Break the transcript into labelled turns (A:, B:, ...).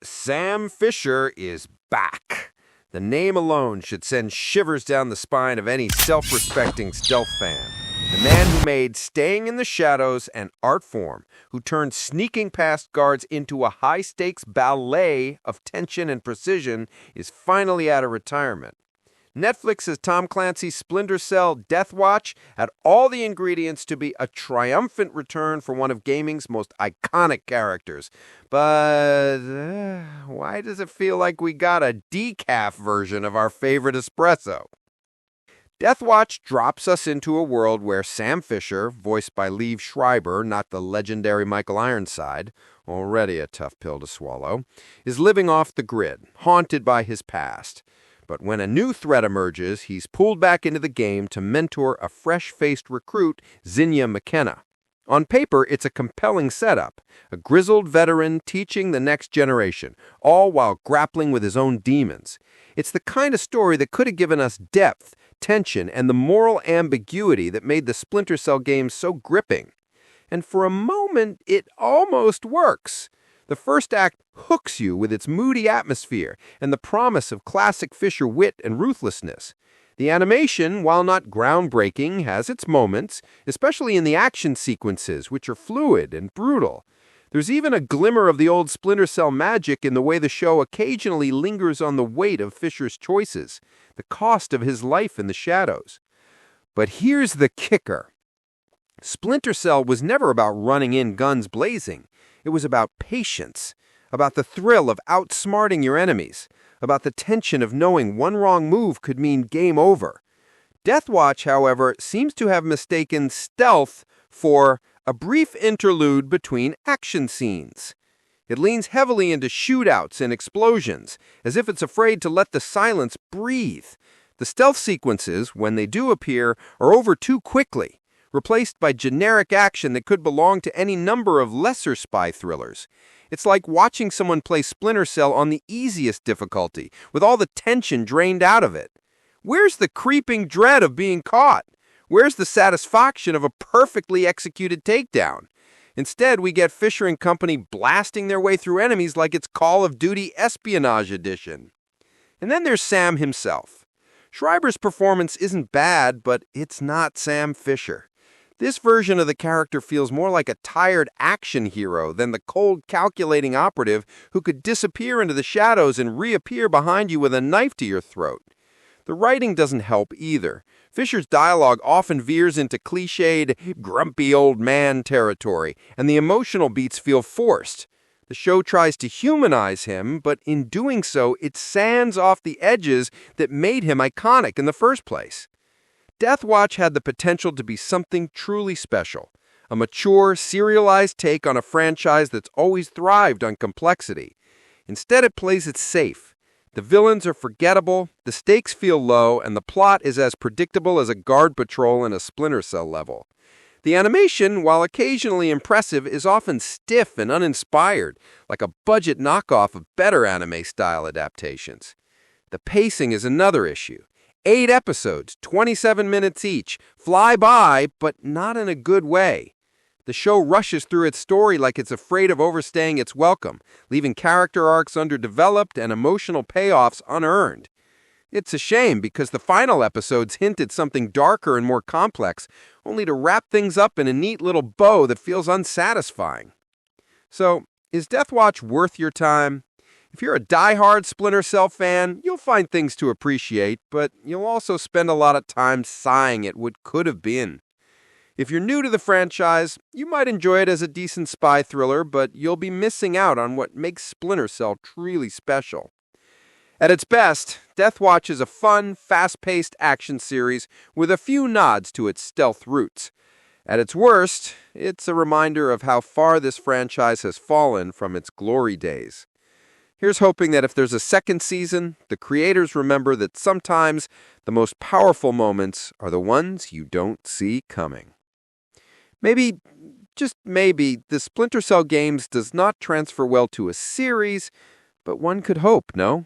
A: Sam Fisher is back. The name alone should send shivers down the spine of any self-respecting stealth fan. The man who made Staying in the Shadows an art form, who turned sneaking past guards into a high-stakes ballet of tension and precision, is finally out of retirement. Netflix's Tom Clancy's Splinter Deathwatch had all the ingredients to be a triumphant return for one of gaming's most iconic characters. But why does it feel like we got a decaf version of our favorite espresso? Deathwatch drops us into a world where Sam Fisher, voiced by Liev Schreiber, not the legendary Michael Ironside, already a tough pill to swallow, is living off the grid, haunted by his past. But when a new threat emerges, he's pulled back into the game to mentor a fresh-faced recruit, Zinnia McKenna. On paper, it's a compelling setup, a grizzled veteran teaching the next generation, all while grappling with his own demons. It's the kind of story that could have given us depth, tension, and the moral ambiguity that made the Splinter Cell games so gripping. And for a moment, it almost works. The first act hooks you with its moody atmosphere and the promise of classic Fisher wit and ruthlessness. The animation, while not groundbreaking, has its moments, especially in the action sequences, which are fluid and brutal. There's even a glimmer of the old Splinter Cell magic in the way the show occasionally lingers on the weight of Fisher's choices, the cost of his life in the shadows. But here's the kicker. Splinter Cell was never about running in guns blazing. It was about patience, about the thrill of outsmarting your enemies, about the tension of knowing one wrong move could mean game over. Deathwatch, however, seems to have mistaken stealth for a brief interlude between action scenes. It leans heavily into shootouts and explosions, as if it's afraid to let the silence breathe. The stealth sequences, when they do appear, are over too quickly, replaced by generic action that could belong to any number of lesser spy thrillers. It's like watching someone play Splinter Cell on the easiest difficulty, with all the tension drained out of it. Where's the creeping dread of being caught? Where's the satisfaction of a perfectly executed takedown? Instead, we get Fisher and company blasting their way through enemies like it's Call of Duty Espionage Edition. And then there's Sam himself. Schreiber's performance isn't bad, but it's not Sam Fisher. This version of the character feels more like a tired action hero than the cold, calculating operative who could disappear into the shadows and reappear behind you with a knife to your throat. The writing doesn't help either. Fisher's dialogue often veers into cliched, grumpy old man territory, and the emotional beats feel forced. The show tries to humanize him, but in doing so, it sands off the edges that made him iconic in the first place. Deathwatch had the potential to be something truly special, a mature, serialized take on a franchise that's always thrived on complexity. Instead, it plays it safe. The villains are forgettable, the stakes feel low, and the plot is as predictable as a guard patrol in a Splinter Cell level. The animation, while occasionally impressive, is often stiff and uninspired, like a budget knockoff of better anime-style adaptations. The pacing is another issue. 8 episodes, 27 minutes each, fly by, but not in a good way. The show rushes through its story like it's afraid of overstaying its welcome, leaving character arcs underdeveloped and emotional payoffs unearned. It's a shame because the final episodes hint at something darker and more complex, only to wrap things up in a neat little bow that feels unsatisfying. So, is Deathwatch worth your time? If you're a die-hard Splinter Cell fan, you'll find things to appreciate, but you'll also spend a lot of time sighing at what could have been. If you're new to the franchise, you might enjoy it as a decent spy thriller, but you'll be missing out on what makes Splinter Cell truly special. At its best, Deathwatch is a fun, fast-paced action series with a few nods to its stealth roots. At its worst, it's a reminder of how far this franchise has fallen from its glory days. Here's hoping that if there's a second season, the creators remember that sometimes the most powerful moments are the ones you don't see coming. Maybe, just maybe, the Splinter Cell games does not transfer well to a series, but one could hope, no?